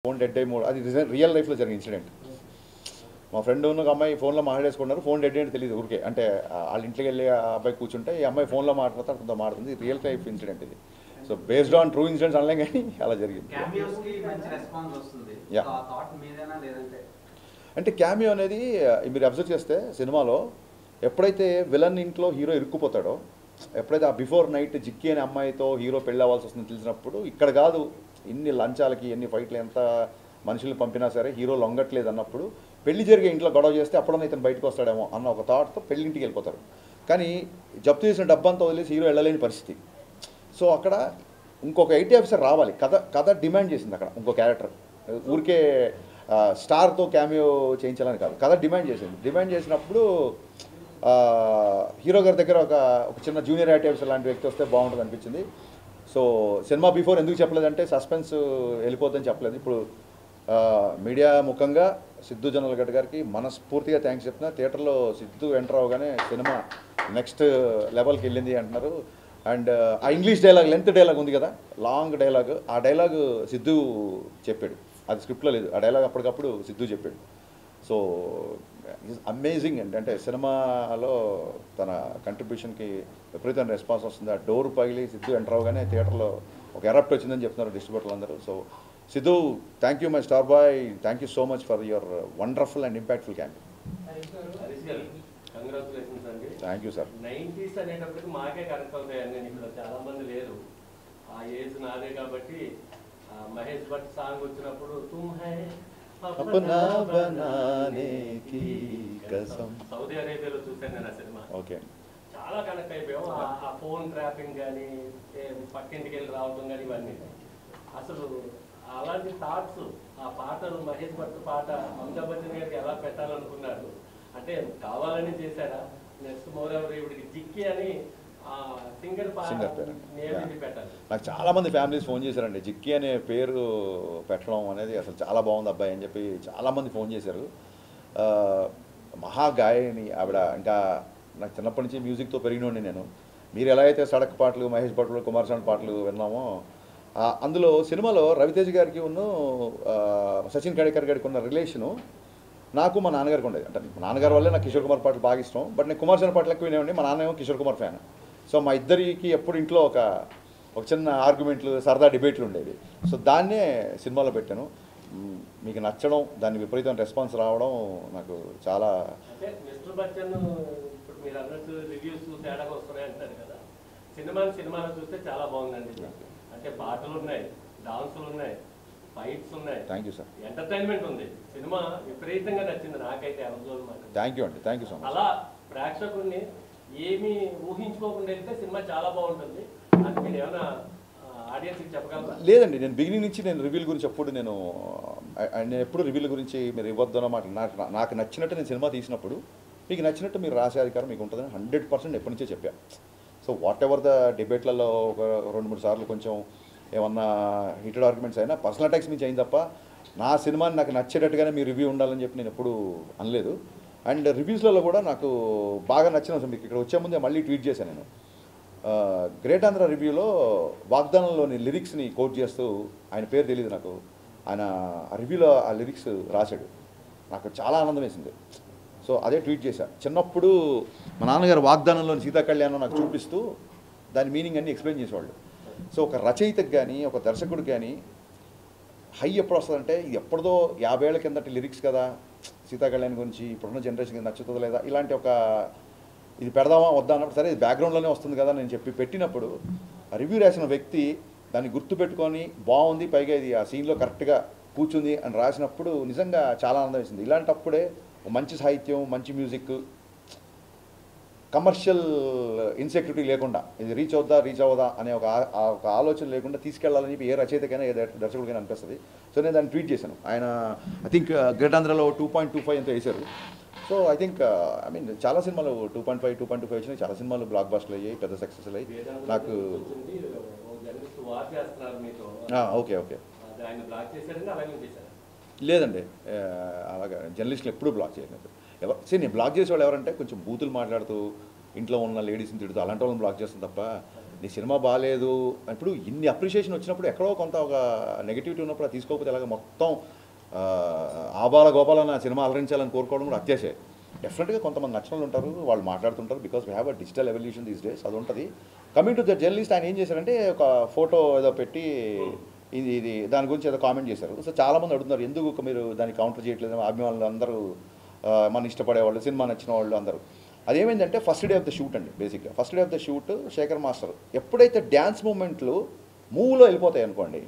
Phone dead అయ్యి అది real లైఫ్లో జరిగిన ఇన్సిడెంట్. మా ఫ్రెండ్ ఉన్న ఒక అమ్మాయి ఫోన్లో మాట్లాడేసుకున్నారు. ఫోన్ డెడ్ అంటే తెలియదు ఊరికే, అంటే వాళ్ళ ఇంటికి వెళ్ళి ఆ అబ్బాయి కూర్చుంటే ఈ అమ్మాయి ఫోన్లో మాట్లాడుతూ అతనితో మాట్లాడుతుంది. రియల్ లైఫ్ ఇన్సిడెంట్ ఇది. So based on true incidents అనలేం కానీ అలా జరిగింది. అంటే క్యామియో అనేది మీరు అబ్జర్వ్ చేస్తే సినిమాలో ఎప్పుడైతే విలన్ ఇంట్లో హీరో ఇరుక్కుపోతాడో, ఎప్పుడైతే ఆ బిఫోర్ నైట్ జిక్కి అనే అమ్మాయితో హీరో పెళ్ళి అవ్వాల్సి వస్తుందని తెలిసినప్పుడు, ఇక్కడ కాదు ఇన్ని లంచాలకి ఎన్ని ఫైట్లు ఎంత మనుషుల్ని పంపినా సరే హీరో లొంగట్లేదు అన్నప్పుడు, పెళ్లి జరిగే ఇంట్లో గొడవ చేస్తే అప్పుడన్నా ఇతను బయటకు వస్తాడేమో అన్న ఒక థాట్తో పెళ్ళింటికి వెళ్ళిపోతారు. కానీ జప్తు చేసిన డబ్బంతా వదిలేసి హీరో వెళ్ళలేని పరిస్థితి. సో అక్కడ ఇంకొక ఐటీ ఆఫీసర్ రావాలి, కథ డిమాండ్ చేసింది. అక్కడ ఇంకో క్యారెక్టర్ ఊరికే స్టార్తో క్యామియో చేయించాలని కాదు, కథ డిమాండ్ చేసింది. డిమాండ్ చేసినప్పుడు హీరో గారి దగ్గర ఒక చిన్న జూనియర్ ఐటీ ఆఫీసర్ లాంటి వ్యక్తి వస్తే బాగుంటుంది అనిపించింది. సో సినిమా బిఫోర్ ఎందుకు చెప్పలేదంటే సస్పెన్స్ వెళ్ళిపోద్దని చెప్పలేదు. ఇప్పుడు మీడియా ముఖంగా సిద్ధు జొన్నలగడ్డ గారికి మనస్ఫూర్తిగా థ్యాంక్స్ చెప్తున్నా. థియేటర్లో సిద్ధు ఎంటర్ అవగానే సినిమా నెక్స్ట్ లెవెల్కి వెళ్ళింది అంటున్నారు. అండ్ ఆ ఇంగ్లీష్ డైలాగ్, లెంత్ డైలాగ్ ఉంది కదా, లాంగ్ డైలాగ్, ఆ డైలాగ్ సిద్ధు చెప్పాడు. అది స్క్రిప్ట్లో లేదు, ఆ డైలాగ్ అప్పటికప్పుడు సిద్ధు చెప్పాడు. సో అమేజింగ్ అంటే సినిమాలో తన కంట్రిబ్యూషన్కి విపరీతమైన రెస్పాన్స్ వస్తుంది. ఆ డోర్ పగిలి సిద్ధు ఎంటర్ అవగానే థియేటర్లో ఒక ఎరప్ట్ వచ్చిందని చెప్తున్నారు డిస్ట్రిబ్యూటర్లు అందరూ. So Siddhu, thank you my star boy, thank you so much for your wonderful and impactful campaign. Congratulations అండి. Thank you sir. 90s అనేటప్పటికి మాకే కరెక్ట్ అవుతాయండి, ఇక్కడ చాలా మంది లేరు. ఆ ఏజ్ నాదే కాబట్టి మహేష్ భట్ సాంగ్ వచ్చినప్పుడు తుమ్ high Apna బనానే key Kasam, Saudi అరేబియాలో చూశాను నేను ఆ సినిమా. ఓకే, చాలా కనెక్ట్ అయిపోయాం. ఆ ఫోన్ ట్రాపింగ్ కానీ పక్కింటికి వెళ్ళి రావడం కానీ ఇవన్నీ అసలు అలాంటి థాట్స్. ఆ పాటలు మహేష్ భట్ పాట అమితాబ్ బచ్చన్ గారికి ఎలా పెట్టాలనుకున్నారు అంటే కావాలని చేశారా? నెక్స్ట్ మోరెవర్ ఇవిడికి జిక్కి అని సింగర్ పెట్టాలి. నాకు చాలామంది ఫ్యామిలీస్ ఫోన్ చేశారండి, జిక్కి అనే పేరు పెట్టడం అనేది అసలు చాలా బాగుంది అబ్బాయి అని చెప్పి చాలామంది ఫోన్ చేశారు. మహాగాయని ఆవిడ. ఇంకా నాకు చిన్నప్పటి నుంచి మ్యూజిక్తో పెరిగినోండి నేను. మీరు ఎలా అయితే సడక్ పాటలు, మహేష్ భట్లు, కుమారస్వామి పాటలు విన్నామో, అందులో సినిమాలో రవితేజ్ గారికి ఉన్న సచిన్ కడేకర్ గారికి ఉన్న రిలేషను నాకు మా నాన్నగారికి ఉండేది. అంటే మా నాన్నగారి వల్లే నాకు కిషోర్ కుమార్ పాటలు బాగా ఇష్టం. బట్ నేను కుమారస్వామి పాటలు ఎక్కువ వినేవాడిని. మా నాన్న ఏమో కిషోర్ కుమార్ ఫ్యాన్. సో మా ఇద్దరికి ఎప్పుడు ఇంట్లో ఒక చిన్న ఆర్గ్యుమెంట్లు, సరదా డిబేట్లు ఉండేవి. సో దాన్నే సినిమాలో పెట్టాను. మీకు నచ్చడం, దాన్ని విపరీతం రెస్పాన్స్ రావడం నాకు చాలా. అంటే మిస్టర్ బచ్చన్ ఇప్పుడు మీరు అన్నట్టు రివ్యూస్ తేడాగా వస్తున్నాయి అంటారు కదా, సినిమాలో చూస్తే చాలా బాగుందండి. అంటే పాటలు ఉన్నాయి, డాన్సులు ఉన్నాయి, ఫైట్స్ ఉన్నాయి. Thank you sir. ఎంటర్టైన్మెంట్ ఉంది. సినిమా విపరీతంగా నచ్చింది నాకైతే. థ్యాంక్ యూ అండి, థ్యాంక్ యూ సో మచ్. అలా ప్రేక్షకుడిని ఏమీ ఊహించుకోకుండా వెళ్తే సినిమా చాలా బాగుంటుంది అని మీరు ఏమైనా ఆడియన్స్కి చెప్పగలరా? లేదండి, నేను బిగినింగ్ నుంచి నేను రివ్యూల గురించి నేను ఎప్పుడు రివ్యూల గురించి మీరు ఇవ్వద్దు అన్నమాట. నాకు నచ్చినట్టు నేను సినిమా తీసినప్పుడు మీకు నచ్చినట్టు మీరు రాసే అధికారం మీకు ఉంటుందని 100% ఎప్పటి నుంచే చెప్పాను. సో వాట్ ఎవర్ ద డిబేట్లలో ఒక 2-3 సార్లు కొంచెం ఏమన్నా హీటెడ్ ఆర్గ్యుమెంట్స్ అయినా పర్సనల్ అటాక్స్ నుంచి అయింది తప్ప నా సినిమాని నాకు నచ్చేటట్టుగానే మీ రివ్యూ ఉండాలని చెప్పి నేను ఎప్పుడు అనలేదు. అండ్ రివ్యూస్లలో కూడా నాకు బాగా నచ్చిన మీకు ఇక్కడ వచ్చే ముందే మళ్ళీ ట్వీట్ చేశాను నేను. గ్రేట్ ఆంధ్ర రివ్యూలో వాగ్దానంలోని లిరిక్స్ని కోట్ చేస్తూ, ఆయన పేరు తెలియదు నాకు, ఆయన ఆ రివ్యూలో ఆ లిరిక్స్ రాశాడు. నాకు చాలా ఆనందం వేసింది. సో అదే ట్వీట్ చేశాను. చిన్నప్పుడు మా నాన్నగారు వాగ్దానంలోని సీతా కళ్యాణం నాకు చూపిస్తూ దాని మీనింగ్ అన్ని ఎక్స్ప్లెయిన్ చేసేవాళ్ళు. సో ఒక రచయితకు కానీ ఒక దర్శకుడికి కానీ హై ఎప్పుడు వస్తుందంటే, ఇది ఎప్పుడుదో 50 ఏళ్ల కిందటి లిరిక్స్ కదా, సీతా కళ్యాణ్ గురించి ఇప్పుడున్న జనరేషన్కి నచ్చుతుందా లేదా, ఇలాంటి ఒక ఇది పెడదామా వద్దా అన్నప్పుడు సరే ఇది బ్యాక్గ్రౌండ్లోనే వస్తుంది కదా నేను చెప్పి పెట్టినప్పుడు, ఆ రివ్యూ రాసిన వ్యక్తి దాన్ని గుర్తుపెట్టుకొని బాగుంది, పైగా ఇది ఆ సీన్లో కరెక్ట్గా కూర్చుంది అని రాసినప్పుడు నిజంగా చాలా ఆనందం వేసింది. ఇలాంటప్పుడే మంచి సాహిత్యం, మంచి మ్యూజిక్, కమర్షియల్ ఇన్సెక్యూరిటీ లేకుండా ఇది రీచ్ అవ్వదా అనే ఒక ఆలోచన లేకుండా తీసుకెళ్లాలని చెప్పి ఏ రచయితకైనా ఏ దర్శకుడికైనా అనిపిస్తుంది. సో నేను దాన్ని ట్వీట్ చేశాను. ఆయన ఐ థింక్ గ్రేట్ ఆంధ్రలో 2.25 ఎంతో వేశారు. సో ఐ థింక్ చాలా సినిమాలు 2.5, 2.25 వచ్చినాయి. చాలా సినిమాలు బ్లాక్ బస్టర్లు అయ్యాయి, పెద్ద సక్సెస్ అయ్యాయి. నాకు ఓకే లేదండి, అలాగా జర్నలిస్టులు ఎప్పుడూ బ్లాక్ చేయలేదు. నేను బ్లాక్ చేసేవాళ్ళు ఎవరంటే కొంచెం బూతులు మాట్లాడుతూ ఇంట్లో ఉన్న లేడీస్ని తిడుతూ అలాంటి వాళ్ళని బ్లాక్ చేస్తాను తప్ప నీ సినిమా బాగాలేదు ఇప్పుడు ఇన్ని అప్రిషియేషన్ వచ్చినప్పుడు ఎక్కడో కొంత ఒక నెగిటివిటీ ఉన్నప్పుడు అది తీసుకోకపోతే ఎలాగ మొత్తం ఆబాల గోపాల నా సినిమా అలరించాలని కోరుకోవడం కూడా అత్యాశే. డెఫినెట్గా కొంతమంది నచ్చలు ఉంటారు, వాళ్ళు మాట్లాడుతుంటారు, because we have a digital evolution these days, అది ఉంటుంది. కమింగ్ టు ద జర్నలిస్ట్, ఆయన ఏం చేశారంటే ఒక ఫోటో ఏదో పెట్టి ఇది దాని గురించి ఏదో కామెంట్ చేశారు. సో చాలామంది అడుగుతున్నారు ఎందుకు మీరు దాన్ని కౌంటర్ చేయట్లేదు, అభిమానులు అందరూ మన ఇష్టపడేవాళ్ళు, సినిమా నచ్చిన వాళ్ళు అందరూ. అదేమైందంటే first day of the shoot అండి. బేసిక్గా first day of the shoot Shekhar master ఎప్పుడైతే డ్యాన్స్ మూమెంట్లు మూవ్లో వెళ్ళిపోతాయి అనుకోండి,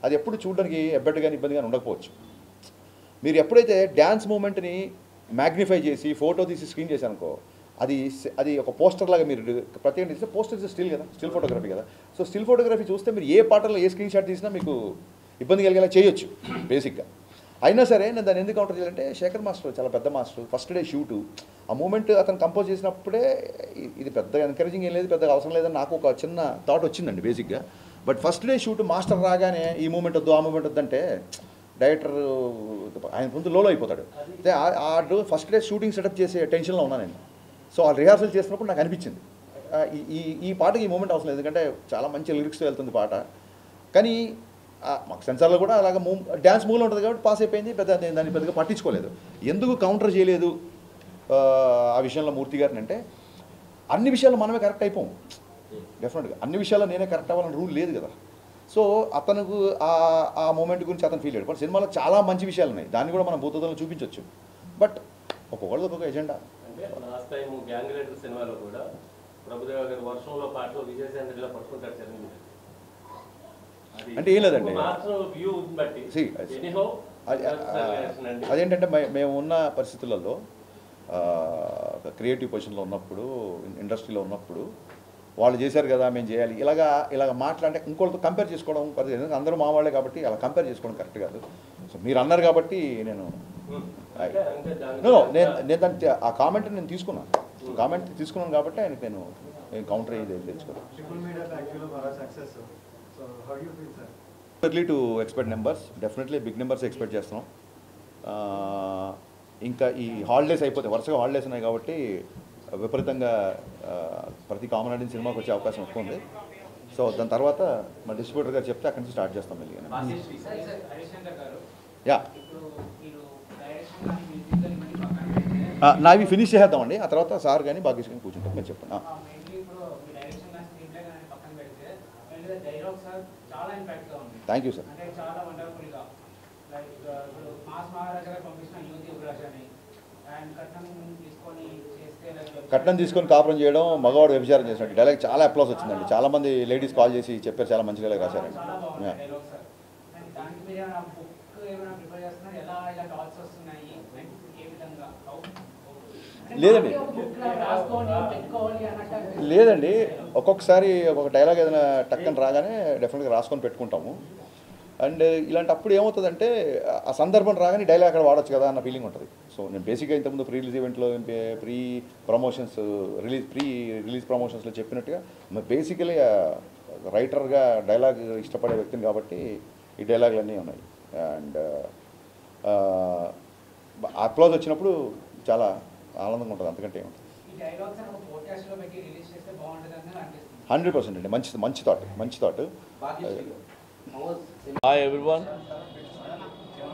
అది ఎప్పుడు చూడడానికి ఎబ్బెట్టుగా ఇబ్బందిగా ఉండకపోవచ్చు. మీరు ఎప్పుడైతే డ్యాన్స్ మూమెంట్ని మ్యాగ్నిఫై చేసి ఫోటో తీసి స్క్రీన్ చేశారనుకో, అది ఒక పోస్టర్ లాగా మీరు ప్రత్యేకంగా తీస్తే, పోస్టర్ ఇస్ స్టిల్ కదా, స్టిల్ ఫోటోగ్రఫీ కదా. సో స్టిల్ ఫోటోగ్రఫీ చూస్తే మీరు ఏ పాటలో ఏ స్క్రీన్ షాట్ తీసినా మీకు ఇబ్బంది కలిగేలా చేయొచ్చు బేసిక్గా. అయినా సరే నేను దాన్ని ఎందుకు కౌంటర్ చేయాలంటే, శేఖర్ మాస్టర్ చాలా పెద్ద మాస్టర్, ఫస్ట్ డే షూటు ఆ మూమెంట్ అతను కంపోజ్ చేసినప్పుడే ఇది పెద్దగా ఎంకరేజింగ్ ఏం లేదు, పెద్దగా అవసరం లేదని నాకు ఒక చిన్న థాట్ వచ్చిందండి బేసిక్గా. But first day shoot master రాగానే ఈ మూమెంట్ వద్దు ఆ మూమెంట్ వద్దంటే డైరెక్టర్ ఆయన ముందు లోలో అయిపోతాడు. ఆ ఫస్ట్ డే షూటింగ్ సెటప్ చేసే టెన్షన్లో ఉన్నాను నేను. సో ఆ రిహార్సల్ చేసినప్పుడు నాకు అనిపించింది ఈ పాటకి ఈ మూమెంట్ అవసరం లేదు, ఎందుకంటే చాలా మంచి లిరిక్స్తో వెళ్తుంది పాట. కానీ మాకు సెన్సార్లో కూడా అలాగ డ్యాన్స్ మూవ్లో ఉంటుంది కాబట్టి పాస్ అయిపోయింది, దాన్ని పెద్దగా పట్టించుకోలేదు. ఎందుకు కౌంటర్ చేయలేదు ఆ విషయంలో మూర్తి గారిని అంటే, అన్ని విషయాలు మనమే కరెక్ట్ అయిపోం. డెఫినెట్గా అన్ని విషయాల్లో నేనే కరెక్ట్ అవ్వాలని రూల్ లేదు కదా. సో అతనికి ఆ మూమెంట్ గురించి అతను ఫీల్ అయ్యాడు. బట్ సినిమాలో చాలా మంచి విషయాలు ఉన్నాయి, దాన్ని కూడా మనం భూతత్వంలో చూపించవచ్చు. బట్ ఒక్కొక్కళ్ళది ఒక్కొక్క ఎజెండా. అంటే లాస్ట్ టైం గ్యాంగ్ లీడర్ సినిమాలో కూడా ప్రభుదేవ గారు వర్షంలో పాటలో విజయశాంతిలో పట్టుకుంటారు చిరంజీవి. అంటే ఏం లేదండి, అదేంటంటే మేము ఉన్న పరిస్థితులలో క్రియేటివ్ పొజిషన్లో ఉన్నప్పుడు, ఇండస్ట్రీలో ఉన్నప్పుడు వాళ్ళు చేశారు కదా మేము చేయాలి ఇలాగ మాట్లాడే ఇంకోళ్ళతో కంపేర్ చేసుకోవడం ఎందుకంటే అందరూ మా వాళ్ళే కాబట్టి అలా కంపేర్ చేసుకోవడం కరెక్ట్ కాదు. సో మీరు అన్నారు కాబట్టి నేను దాన్ని ఆ కామెంట్ నేను తీసుకున్నాను కాబట్టి ఆయనకి నేను కౌంటర్ అయ్యేది తెచ్చుకోను. Early to expect numbers, definitely big numbers expect చేస్తున్నాం. ఇంకా ఈ హాలిడేస్ అయిపోతాయి, వరుసగా హాలిడేస్ ఉన్నాయి కాబట్టి విపరీతంగా ప్రతి కామన్ ఆడియన్స్ సినిమాకి వచ్చే అవకాశం ఎక్కువ ఉంది. సో దాని తర్వాత మా డిస్ట్రిబ్యూటర్ గారు చెప్తే అక్కడి నుంచి స్టార్ట్ చేస్తాం మళ్ళీ. యా నావి ఫినిష్ చేద్దామండి, ఆ తర్వాత సార్ కానీ భాగ్యశ్రీ కానీ కూర్చుంటాం. మీరు చెప్పండి. Thank you sir. కట్నం తీసుకొని కాపురం చేయడం, మగవాడు వ్యభిచారం చేసినట్టు డైలాగ్ చాలా అప్లాస్ వచ్చిందండి. చాలామంది లేడీస్ కాల్ చేసి చెప్పారు, చాలా మంచి డైలాగ్ రాశారండి. లేదండి ఒక్కొక్కసారి ఒక్కొక్క డైలాగ్ ఏదైనా టక్కని రాగానే డెఫినెట్గా రాసుకొని పెట్టుకుంటాము. అండ్ ఇలాంటప్పుడు ఏమవుతుందంటే ఆ సందర్భం రాగానే డైలాగ్ అక్కడ వాడచ్చు కదా అన్న ఫీలింగ్ ఉంటుంది. సో నేను బేసిక్గా ఇంతకుముందు ప్రీ రిలీజ్ ఈవెంట్లో ప్రీ రిలీజ్ ప్రమోషన్స్లో చెప్పినట్టుగా బేసికలీ రైటర్గా డైలాగ్ ఇష్టపడే వ్యక్తిని కాబట్టి ఈ డైలాగులన్నీ ఉన్నాయి. అండ్ అప్లాజ్ వచ్చినప్పుడు చాలా ఆనందంగా ఉంటుంది, అంతకంటే ఏముంటుంది. 100% అండి, మంచి థాట్. హాయ్ ఎవ్రీవన్,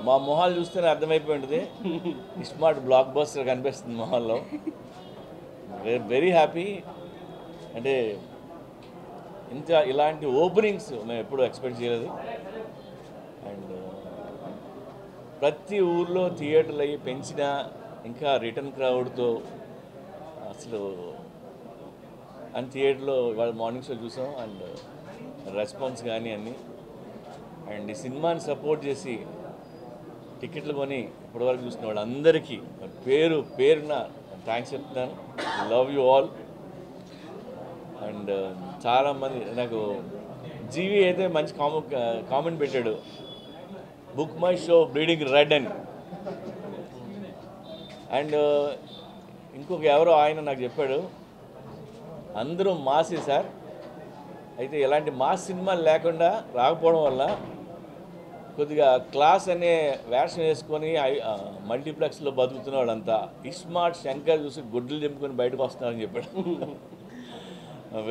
మా మొహాలు చూస్తేనే అర్థమైపోయి ఉంటుంది, స్మార్ట్ బ్లాక్ బస్టర్ కనిపిస్తుంది మొహాల్లో. Very happy. అంటే ఇలాంటి ఓపెనింగ్స్ మేము ఎప్పుడూ ఎక్స్పెక్ట్ చేయలేదు. అండ్ ప్రతి ఊర్లో థియేటర్లు అయ్యి పెంచిన ఇంకా రిటర్న్ క్రౌడ్తో అసలు అండ్ థియేటర్లో ఇవాళ మార్నింగ్ షో చూసాం. అండ్ రెస్పాన్స్ కానీ అన్నీ, అండ్ ఈ సినిమాని సపోర్ట్ చేసి టికెట్లు కొని ఇప్పటివరకు చూసిన వాళ్ళందరికీ పేరున థ్యాంక్స్ చెప్తాను. Love you all. అండ్ చాలామంది నాకు జీవి అయితే మంచి కామెంట్ పెట్టాడు, book my show bleeding red అని. అండ్ ఇంకొక ఎవరో ఆయన నాకు చెప్పాడు, అందరూ మాసే సార్, అయితే ఇలాంటి మాస్ సినిమాలు లేకుండా రాకపోవడం వల్ల కొద్దిగా క్లాస్ అనే వేషం వేసుకొని మల్టీప్లెక్స్లో బతుకుతున్న వాళ్ళంతా ఇస్మార్ట్ శంకర్ చూసి గుడ్లు చెంపుకొని బయటకు వస్తున్నారని చెప్పాడు.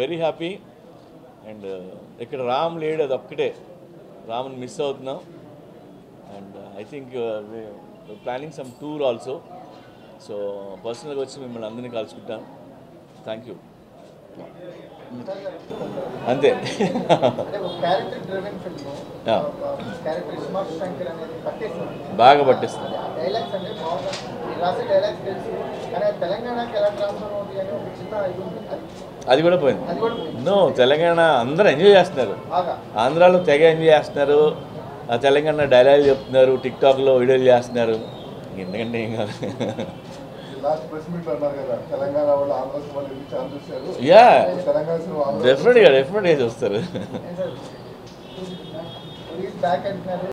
Very happy. అండ్ ఇక్కడ రామ్ లేడు, అది ఒక్కటే రామ్ని మిస్ అవుతున్నాం. And I think planning some tour also. So పర్సనల్గా వచ్చి మిమ్మల్ని అందరినీ కలుసుకుంటాం. Thank you. అంతే. బాగా పట్టిస్తుంది. అది కూడా పోయింది. నో, తెలంగాణ అందరూ ఎంజాయ్ చేస్తున్నారు. ఆంధ్రాలో తెగ ఎంజాయ్ చేస్తున్నారు. ఆ తెలంగాణ డైలాగ్ చెప్తున్నారు, టిక్టాక్లో వీడియోలు చేస్తున్నారు. ఎందుకంటే ఏం కాదు. యా, డెఫినెట్గా చూస్తారు.